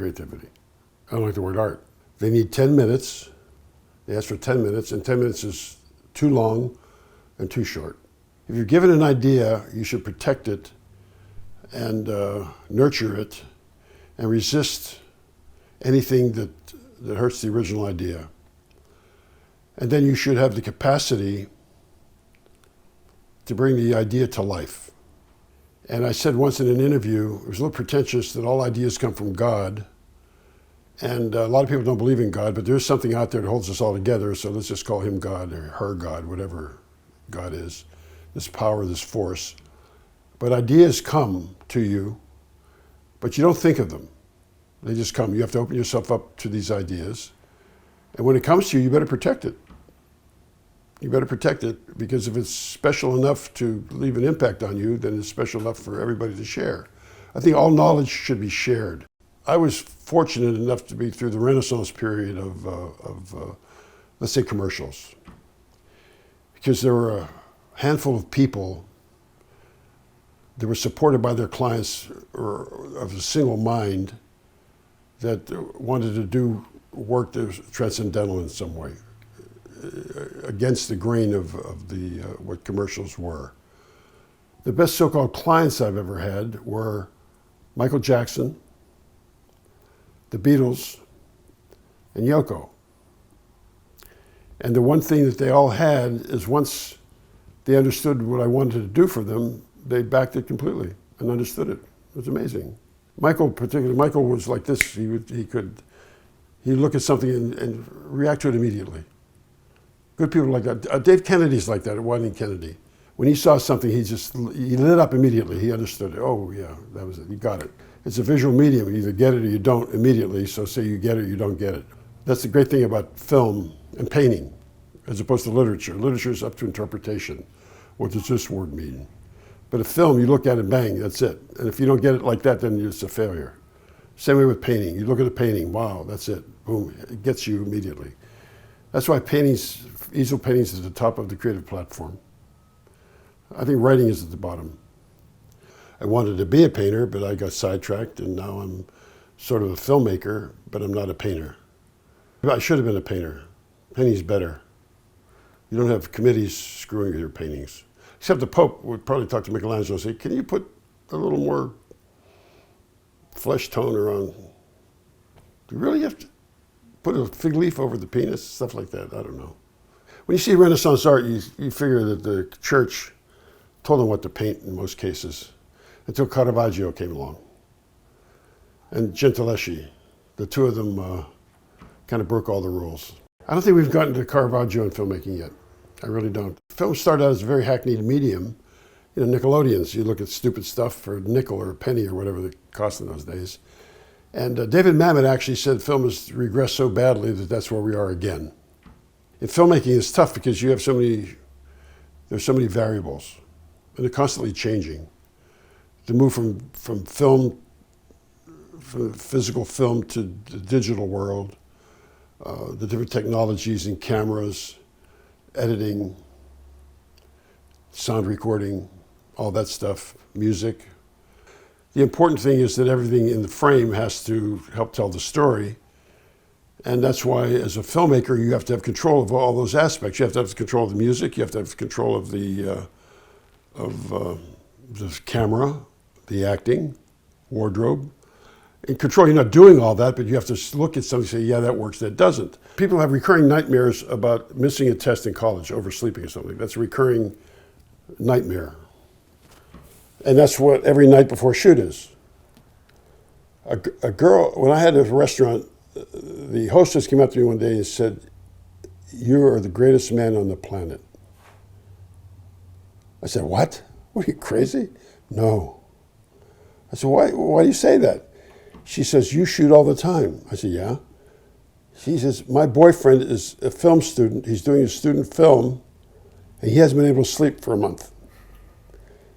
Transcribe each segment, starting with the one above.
creativity. I don't like the word art. They need 10 minutes. They ask for 10 minutes, and 10 minutes is too long and too short. If you're given an idea, you should protect it and nurture it and resist anything that hurts the original idea. And then you should have the capacity to bring the idea to life. And I said once in an interview, it was a little pretentious, that all ideas come from God. And a lot of people don't believe in God, but there's something out there that holds us all together, so let's just call him God or her God, whatever God is, this power, this force. But ideas come to you, but you don't think of them. They just come. You have to open yourself up to these ideas. And when it comes to you, you better protect it. You better protect it, because if it's special enough to leave an impact on you, then it's special enough for everybody to share. I think all knowledge should be shared. I was fortunate enough to be through the Renaissance period of let's say, commercials, because there were a handful of people that were supported by their clients or of a single mind that wanted to do work that was transcendental in some way, against the grain of what commercials were. The best so-called clients I've ever had were Michael Jackson, the Beatles, and Yoko. And the one thing that they all had is, once they understood what I wanted to do for them, they backed it completely and understood it. It was amazing. Michael was like this. He'd look at something and react to it immediately. Good people like that. Dave Kennedy's like that, Wiley Kennedy. When he saw something, he lit up immediately. He understood it. Oh yeah, that was it. You got it. It's a visual medium. You either get it or you don't immediately. So say you get it or you don't get it. That's the great thing about film and painting, as opposed to literature. Literature is up to interpretation. What does this word mean? But a film, you look at it, bang, that's it. And if you don't get it like that, then it's a failure. Same way with painting. You look at a painting, wow, that's it. Boom, it gets you immediately. That's why easel paintings is at the top of the creative platform. I think writing is at the bottom. I wanted to be a painter, but I got sidetracked, and now I'm sort of a filmmaker, but I'm not a painter. I should have been a painter. Painting's better. You don't have committees screwing with your paintings. Except the Pope would probably talk to Michelangelo and say, can you put a little more flesh tone around? Do you really have to put a fig leaf over the penis? Stuff like that, I don't know. When you see Renaissance art, you figure that the church told them what to paint in most cases, until Caravaggio came along. And Gentileschi, the two of them kind of broke all the rules. I don't think we've gotten to Caravaggio in filmmaking yet. I really don't. Film started out as a very hackneyed medium. You know, Nickelodeons, you look at stupid stuff for a nickel or a penny or whatever it cost in those days. And David Mamet actually said film has regressed so badly that that's where we are again. And filmmaking is tough because there's so many variables, and they're constantly changing. To move from physical film to the digital world, the different technologies and cameras, editing, sound recording, all that stuff, music. The important thing is that everything in the frame has to help tell the story. And that's why, as a filmmaker, you have to have control of all those aspects. You have to have control of the music, you have to have control of the camera, the acting, wardrobe. In control, you're not doing all that, but you have to look at something and say, yeah, that works, that doesn't. People have recurring nightmares about missing a test in college, oversleeping or something. That's a recurring nightmare. And that's what every night before shoot is. A girl, when I had a restaurant, the hostess came up to me one day and said, you are the greatest man on the planet. I said, what? What, are you crazy? No. I said, why do you say that? She says, you shoot all the time. I said, yeah. She says, my boyfriend is a film student. He's doing a student film, and he hasn't been able to sleep for a month.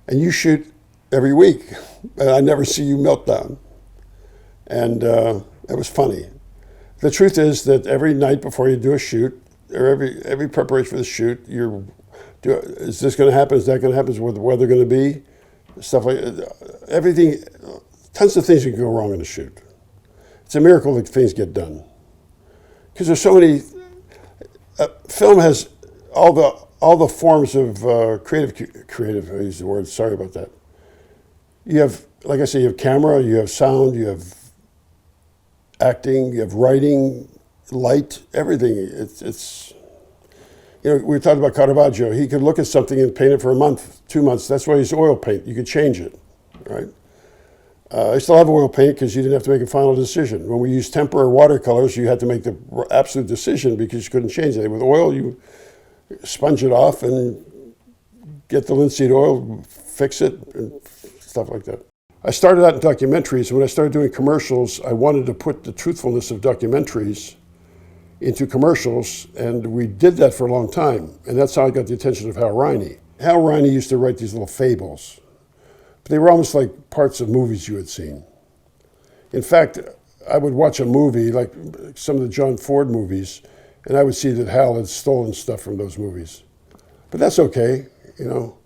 And you shoot every week, and I never see you melt down. And it was funny. The truth is that every night before you do a shoot, or every preparation for the shoot, is this going to happen? Is that going to happen? Is where the weather going to be? Stuff like everything. Tons of things can go wrong in a shoot. It's a miracle that things get done. Because there's so many, film has all the forms of creative, I use the word, sorry about that. You have, like I say, you have camera, you have sound, you have acting, you have writing, light, everything. It's you know, we were talking about Caravaggio. He could look at something and paint it for a month, 2 months. That's why he's oil paint. You could change it, right? I still have oil paint because you didn't have to make a final decision. When we used tempera or watercolors, you had to make the absolute decision because you couldn't change it. With oil, you sponge it off and get the linseed oil, fix it, and stuff like that. I started out in documentaries. When I started doing commercials, I wanted to put the truthfulness of documentaries into commercials, and we did that for a long time. And that's how I got the attention of Hal Riney. Hal Riney used to write these little fables. But they were almost like parts of movies you had seen. In fact, I would watch a movie, like some of the John Ford movies, and I would see that Hal had stolen stuff from those movies. But that's okay, you know.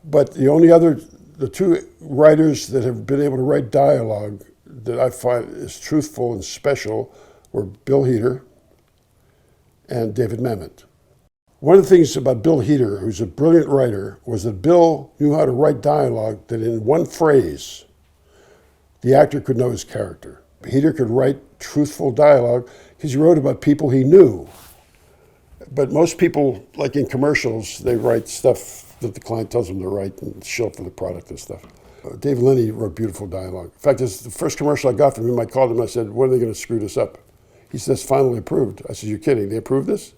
But the two writers that have been able to write dialogue that I find is truthful and special were Bill Heater and David Mamet. One of the things about Bill Heater, who's a brilliant writer, was that Bill knew how to write dialogue that in one phrase, the actor could know his character. Heater could write truthful dialogue because he wrote about people he knew. But most people, like in commercials, they write stuff that the client tells them to write and show up for the product and stuff. Dave Linney wrote beautiful dialogue. In fact, this is the first commercial I got from him. I called him, I said, when are they going to screw this up? He said, it's finally approved. I said, you're kidding, they approved this?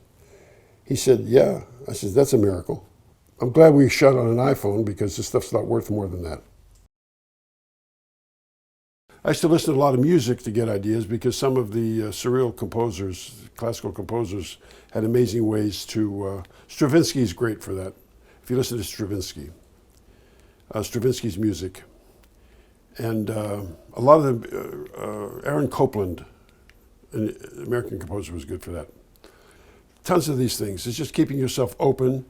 He said, yeah. I said, that's a miracle. I'm glad we shot on an iPhone because this stuff's not worth more than that. I used to listen to a lot of music to get ideas because some of the surreal composers, classical composers, had amazing ways to... Stravinsky is great for that. If you listen to Stravinsky, Stravinsky's music. And a lot of them, Aaron Copland, an American composer, was good for that. Tons of these things. It's just keeping yourself open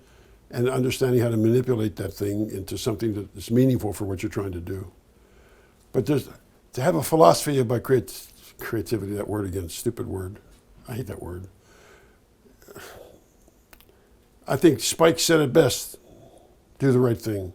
and understanding how to manipulate that thing into something that is meaningful for what you're trying to do. But to have a philosophy about creativity, that word again, stupid word. I hate that word. I think Spike said it best. Do the right thing.